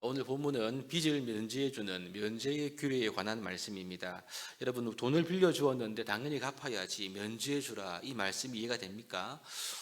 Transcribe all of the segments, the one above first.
오늘 본문은 빚을 면제해주는 면제의 규례에 관한 말씀입니다. 여러분, 돈을 빌려주었는데 당연히 갚아야지 면제해주라, 이 말씀이 이해가 됩니까?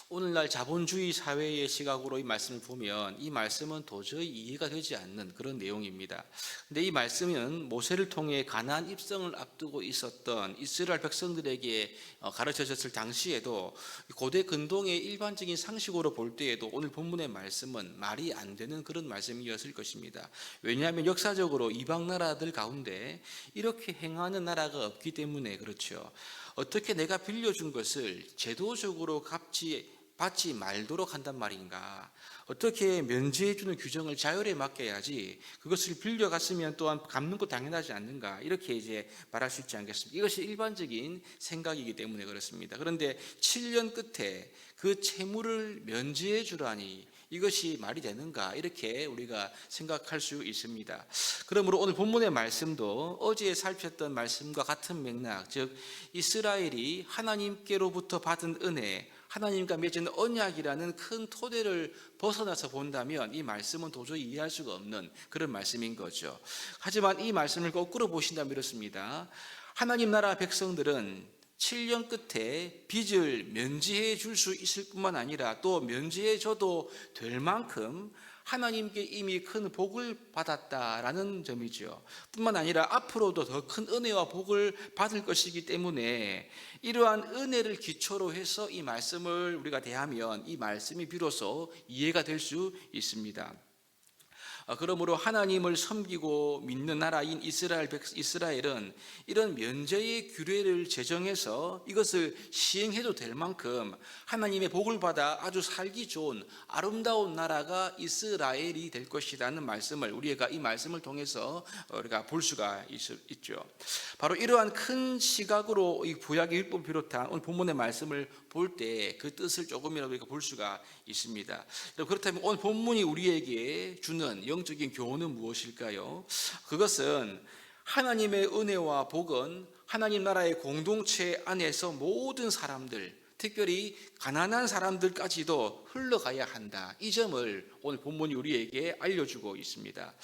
오늘날 자본주의 사회의 시각으로 이 말씀을 보면 이 말씀은 도저히 이해가 되지 않는 그런 내용입니다. 근데 이 말씀은 모세를 통해 가나안 입성을 앞두고 있었던 이스라엘 백성들에게 가르쳐졌을 당시에도 고대 근동의 일반적인 상식으로 볼 때에도 오늘 본문의 말씀은 말이 안 되는 그런 말씀이었을 것입니다. 왜냐하면 역사적으로 이방 나라들 가운데 이렇게 행하는 나라가 없기 때문에 그렇죠. 어떻게 내가 빌려준 것을 제도적으로 받지 말도록 한단 말인가? 어떻게 면제해주는 규정을 자율에 맡겨야지 그것을 빌려갔으면 또한 갚는 것 당연하지 않는가? 이렇게 이제 말할 수 있지 않겠습니까? 이것이 일반적인 생각이기 때문에 그렇습니다. 그런데 7년 끝에 그 채무를 면제해 주라니 이것이 말이 되는가? 이렇게 우리가 생각할 수 있습니다. 그러므로 오늘 본문의 말씀도 어제 살폈던 말씀과 같은 맥락, 즉 이스라엘이 하나님께로부터 받은 은혜, 하나님과 맺은 언약이라는 큰 토대를 벗어나서 본다면 이 말씀은 도저히 이해할 수가 없는 그런 말씀인 거죠. 하지만 이 말씀을 거꾸로 보신다면 이렇습니다. 하나님 나라 백성들은 7년 끝에 빚을 면제해 줄 수 있을 뿐만 아니라 또 면제해 줘도 될 만큼 하나님께 이미 큰 복을 받았다라는 점이죠. 뿐만 아니라 앞으로도 더 큰 은혜와 복을 받을 것이기 때문에 이러한 은혜를 기초로 해서 이 말씀을 우리가 대하면 이 말씀이 비로소 이해가 될 수 있습니다. 그러므로 하나님을 섬기고 믿는 나라인 이스라엘은 이런 면제의 규례를 제정해서 이것을 시행해도 될 만큼 하나님의 복을 받아 아주 살기 좋은 아름다운 나라가 이스라엘이 될 것이라는 말씀을 우리가 이 말씀을 통해서 우리가 볼 수가 있죠. 바로 이러한 큰 시각으로 이 구약의 율법을 비롯한 오늘 본문의 말씀을 볼 때 그 뜻을 조금이라도 우리가 볼 수가 있습니다. 그렇다면 오늘 본문이 우리에게 주는 영적인 교훈은 무엇일까요? 그것은 하나님의 은혜와 복은 하나님 나라의 공동체 안에서 모든 사람들, 특별히 가난한 사람들까지도 흘러가야 한다. 이 점을 오늘 본문이 우리에게 알려주고 있습니다.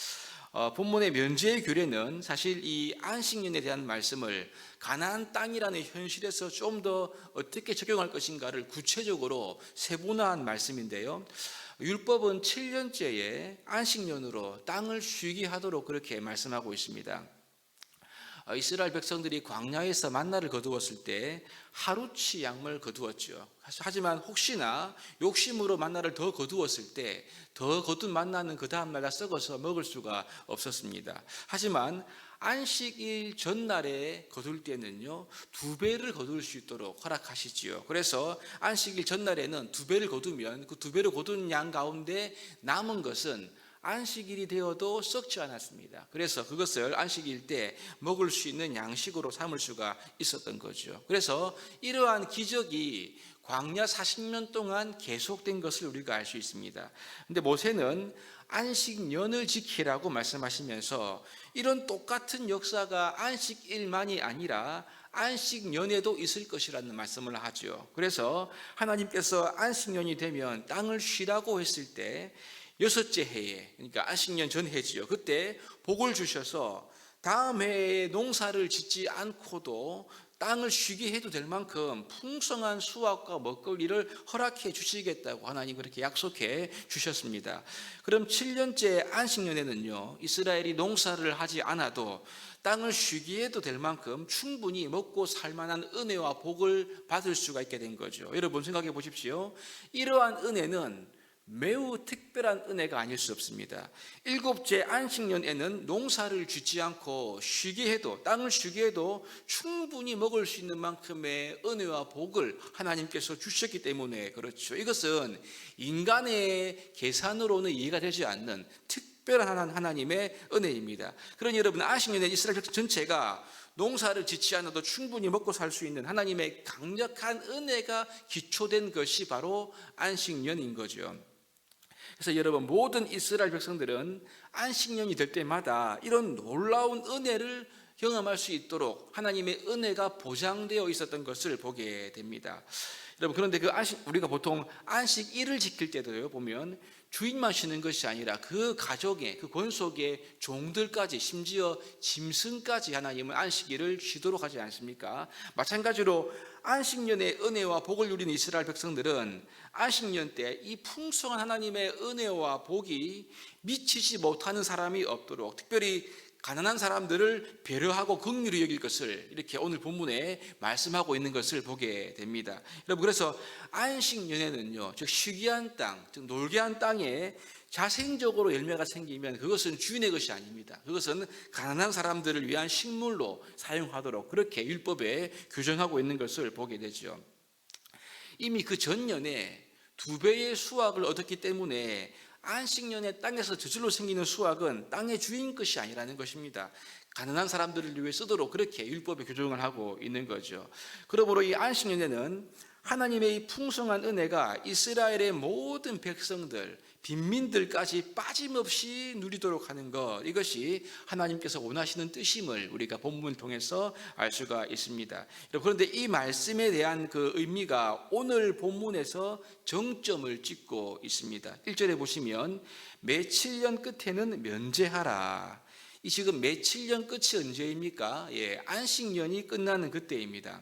본문의 면제의 규례는 사실 이 안식년에 대한 말씀을 가나안 땅이라는 현실에서 좀 더 어떻게 적용할 것인가를 구체적으로 세분화한 말씀인데요. 율법은 7년째에 안식년으로 땅을 쉬게 하도록 그렇게 말씀하고 있습니다. 이스라엘 백성들이 광야에서 만나를 거두었을 때 하루치 양을 거두었죠. 하지만 혹시나 욕심으로 만나를 더 거두었을 때 더 거둔 만나는 그 다음날 다 썩어서 먹을 수가 없었습니다. 하지만 안식일 전날에 거둘 때는요 2배를 거둘 수 있도록 허락하시지요. 그래서 안식일 전날에는 2배를 거두면 그 2배로 거둔 양 가운데 남은 것은 안식일이 되어도 썩지 않았습니다. 그래서 그것을 안식일 때 먹을 수 있는 양식으로 삼을 수가 있었던 거죠. 그래서 이러한 기적이 광야 40년 동안 계속된 것을 우리가 알 수 있습니다. 그런데 모세는 안식년을 지키라고 말씀하시면서 이런 똑같은 역사가 안식일만이 아니라 안식년에도 있을 것이라는 말씀을 하죠. 그래서 하나님께서 안식년이 되면 땅을 쉬라고 했을 때 6째 해에, 그러니까 안식년 전 해지요. 그때 복을 주셔서 다음 해에 농사를 짓지 않고도 땅을 쉬게 해도 될 만큼 풍성한 수확과 먹거리를 허락해 주시겠다고 하나님 그렇게 약속해 주셨습니다. 그럼 7년째 안식년에는요 이스라엘이 농사를 하지 않아도 땅을 쉬게 해도 될 만큼 충분히 먹고 살만한 은혜와 복을 받을 수가 있게 된 거죠. 여러분 생각해 보십시오. 이러한 은혜는 매우 특별한 은혜가 아닐 수 없습니다. 7째 안식년에는 농사를 짓지 않고 쉬게 해도 땅을 쉬게 해도 충분히 먹을 수 있는 만큼의 은혜와 복을 하나님께서 주셨기 때문에 그렇죠. 이것은 인간의 계산으로는 이해가 되지 않는 특별한 하나님의 은혜입니다. 그러니 여러분 안식년에 이스라엘 백성 전체가 농사를 짓지 않아도 충분히 먹고 살 수 있는 하나님의 강력한 은혜가 기초된 것이 바로 안식년인 거죠. 그래서 여러분 모든 이스라엘 백성들은 안식년이 될 때마다 이런 놀라운 은혜를 경험할 수 있도록 하나님의 은혜가 보장되어 있었던 것을 보게 됩니다. 여러분 그런데 우리가 보통 안식일을 지킬 때도요 보면 주인만 쉬는 것이 아니라 그 가족의 그 권속의 종들까지 심지어 짐승까지 하나님은 안식일을 쉬도록 하지 않습니까? 마찬가지로 안식년의 은혜와 복을 누리는 이스라엘 백성들은 안식년 때 이 풍성한 하나님의 은혜와 복이 미치지 못하는 사람이 없도록, 특별히 가난한 사람들을 배려하고 긍휼히 여길 것을 이렇게 오늘 본문에 말씀하고 있는 것을 보게 됩니다. 여러분, 그래서 안식년에는요, 즉 쉬게한 땅, 즉 놀게한 땅에 자생적으로 열매가 생기면 그것은 주인의 것이 아닙니다. 그것은 가난한 사람들을 위한 식물로 사용하도록 그렇게 율법에 규정하고 있는 것을 보게 되죠. 이미 그 전년에 2배의 수확을 얻었기 때문에 안식년에 땅에서 저절로 생기는 수확은 땅의 주인 것이 아니라는 것입니다. 가난한 사람들을 위해 쓰도록 그렇게 율법에 규정을 하고 있는 거죠. 그러므로 이 안식년에는 하나님의 이 풍성한 은혜가 이스라엘의 모든 백성들, 빈민들까지 빠짐없이 누리도록 하는 것, 이것이 하나님께서 원하시는 뜻임을 우리가 본문을 통해서 알 수가 있습니다. 그런데 이 말씀에 대한 그 의미가 오늘 본문에서 정점을 찍고 있습니다. 1절에 보시면 매7년 끝에는 면제하라. 이 지금 매7년 끝이 언제입니까? 안식년이 끝나는 그때입니다.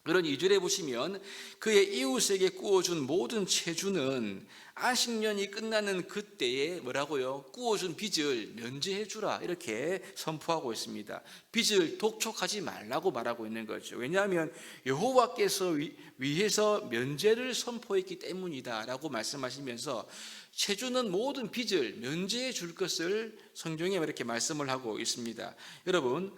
그런 2절에 보시면 그의 이웃에게 구워준 모든 체주는 안식년이 끝나는 그때에 뭐라고요? 구워준 빚을 면제해 주라, 이렇게 선포하고 있습니다. 빚을 독촉하지 말라고 말하고 있는 거죠. 왜냐하면 여호와께서 위해서 면제를 선포했기 때문이다 라고 말씀하시면서 체주는 모든 빚을 면제해 줄 것을 성경에 이렇게 말씀을 하고 있습니다. 여러분,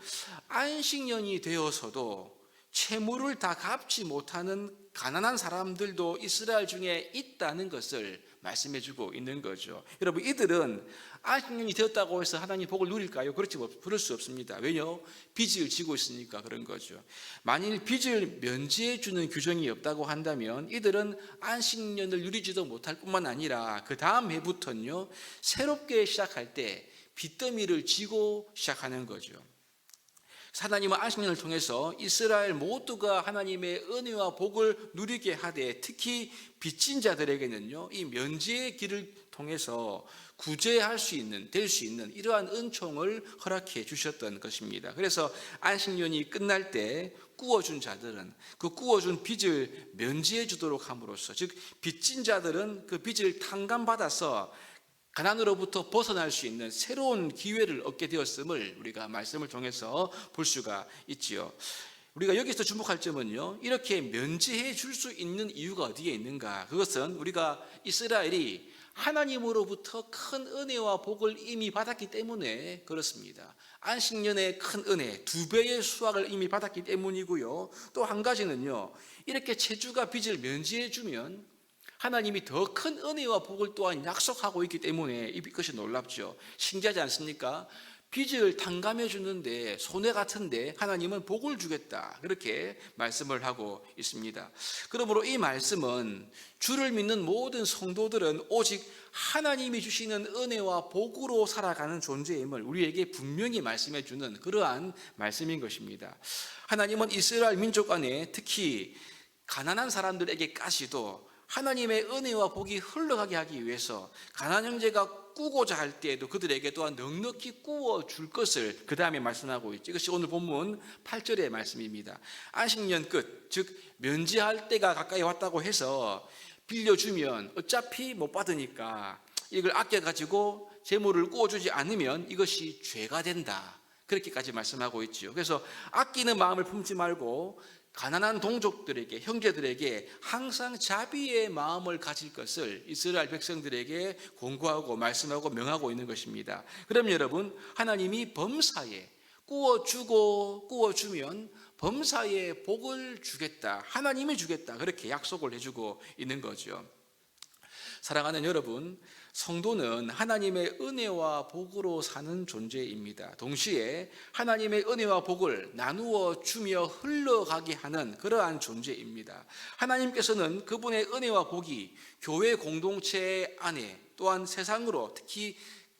안식년이 되어서도 채무를 다 갚지 못하는 가난한 사람들도 이스라엘 중에 있다는 것을 말씀해 주고 있는 거죠. 여러분, 이들은 안식년이 되었다고 해서 하나님 복을 누릴까요? 그럴 수 없습니다. 왜요? 빚을 지고 있으니까 그런 거죠. 만일 빚을 면제해 주는 규정이 없다고 한다면 이들은 안식년을 누리지도 못할 뿐만 아니라 그 다음 해부터는요, 새롭게 시작할 때 빚더미를 지고 시작하는 거죠. 하나님은 안식년을 통해서 이스라엘 모두가 하나님의 은혜와 복을 누리게 하되, 특히 빚진 자들에게는요, 이 면제의 길을 통해서 구제할 수 있는, 될 수 있는 이러한 은총을 허락해 주셨던 것입니다. 그래서 안식년이 끝날 때 구워준 자들은 그 구워준 빚을 면제해 주도록 함으로써, 즉 빚진 자들은 그 빚을 탕감받아서 가난으로부터 벗어날 수 있는 새로운 기회를 얻게 되었음을 우리가 말씀을 통해서 볼 수가 있지요. 우리가 여기서 주목할 점은요, 이렇게 면제해 줄 수 있는 이유가 어디에 있는가? 그것은 우리가 이스라엘이 하나님으로부터 큰 은혜와 복을 이미 받았기 때문에 그렇습니다. 안식년의 큰 은혜, 2배의 수확을 이미 받았기 때문이고요. 또 한 가지는요, 이렇게 체주가 빚을 면제해 주면 하나님이 더 큰 은혜와 복을 또한 약속하고 있기 때문에 이것이 놀랍죠. 신기하지 않습니까? 빚을 탕감해 주는데 손해 같은데 하나님은 복을 주겠다, 그렇게 말씀을 하고 있습니다. 그러므로 이 말씀은 주를 믿는 모든 성도들은 오직 하나님이 주시는 은혜와 복으로 살아가는 존재임을 우리에게 분명히 말씀해 주는 그러한 말씀인 것입니다. 하나님은 이스라엘 민족 안에 특히 가난한 사람들에게까지도 하나님의 은혜와 복이 흘러가게 하기 위해서 가난 형제가 꾸고자 할 때에도 그들에게 또한 넉넉히 꾸어 줄 것을 그 다음에 말씀하고 있죠. 이것이 오늘 본문 8절의 말씀입니다. 안식년 끝, 즉 면제할 때가 가까이 왔다고 해서 빌려주면 어차피 못 받으니까 이걸 아껴가지고 재물을 꾸어주지 않으면 이것이 죄가 된다, 그렇게까지 말씀하고 있죠. 그래서 아끼는 마음을 품지 말고 가난한 동족들에게, 형제들에게 항상 자비의 마음을 가질 것을 이스라엘 백성들에게 권고하고 말씀하고 명하고 있는 것입니다. 그럼 여러분, 하나님이 범사에 꾸어주면 범사에 복을 주겠다, 하나님이 주겠다, 그렇게 약속을 해주고 있는 거죠. 사랑하는 여러분, 성도는 하나님의 은혜와 복으로 사는 존재입니다. 동시에 하나님의 은혜와 복을 나누어 주며 흘러가게 하는 그러한 존재입니다. 하나님께서는 그분의 은혜와 복이 교회 공동체 안에, 또한 세상으로, 특히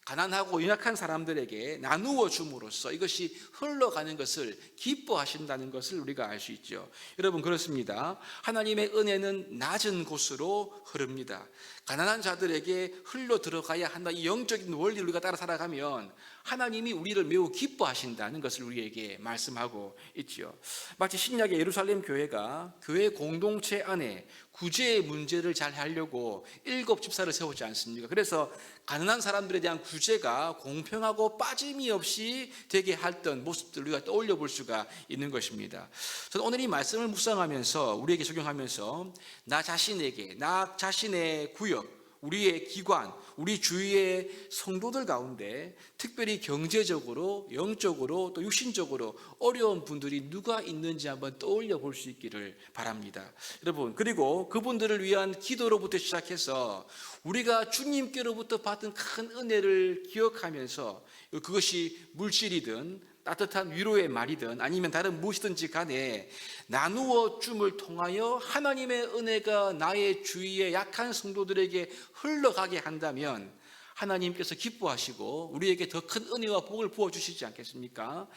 가난하고 연약한 사람들에게 나누어 줌으로써 이것이 흘러가는 것을 기뻐하신다는 것을 우리가 알 수 있죠. 여러분, 그렇습니다. 하나님의 은혜는 낮은 곳으로 흐릅니다. 가난한 자들에게 흘러 들어가야 한다, 이 영적인 원리를 우리가 따라 살아가면 하나님이 우리를 매우 기뻐하신다는 것을 우리에게 말씀하고 있죠. 마치 신약의 예루살렘 교회가 교회 공동체 안에 구제의 문제를 잘 하려고 7 집사를 세우지 않습니까? 그래서 가난한 사람들에 대한 구제가 공평하고 빠짐이 없이 되게 했던 모습들을 우리가 떠올려 볼 수가 있는 것입니다. 저는 오늘 이 말씀을 묵상하면서 우리에게 적용하면서 나 자신의 구역, 우리의 기관, 우리 주위의 성도들 가운데 특별히 경제적으로, 영적으로, 또 육신적으로 어려운 분들이 누가 있는지 한번 떠올려 볼 수 있기를 바랍니다. 여러분, 그리고 그분들을 위한 기도로부터 시작해서 우리가 주님께로부터 받은 큰 은혜를 기억하면서 그것이 물질이든 따뜻한 위로의 말이든 아니면 다른 무엇이든지 간에 나누어 줌을 통하여 하나님의 은혜가 나의 주위의 약한 성도들에게 흘러가게 한다면 하나님께서 기뻐하시고 우리에게 더 큰 은혜와 복을 부어주시지 않겠습니까?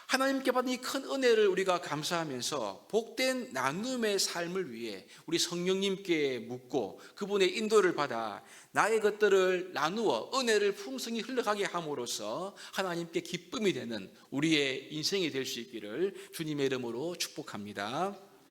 하나님께 받은 이 큰 은혜를 우리가 감사하면서 복된 나눔의 삶을 위해 우리 성령님께 묻고 그분의 인도를 받아 나의 것들을 나누어 은혜를 풍성히 흘러가게 함으로써 하나님께 기쁨이 되는 우리의 인생이 될 수 있기를 주님의 이름으로 축복합니다.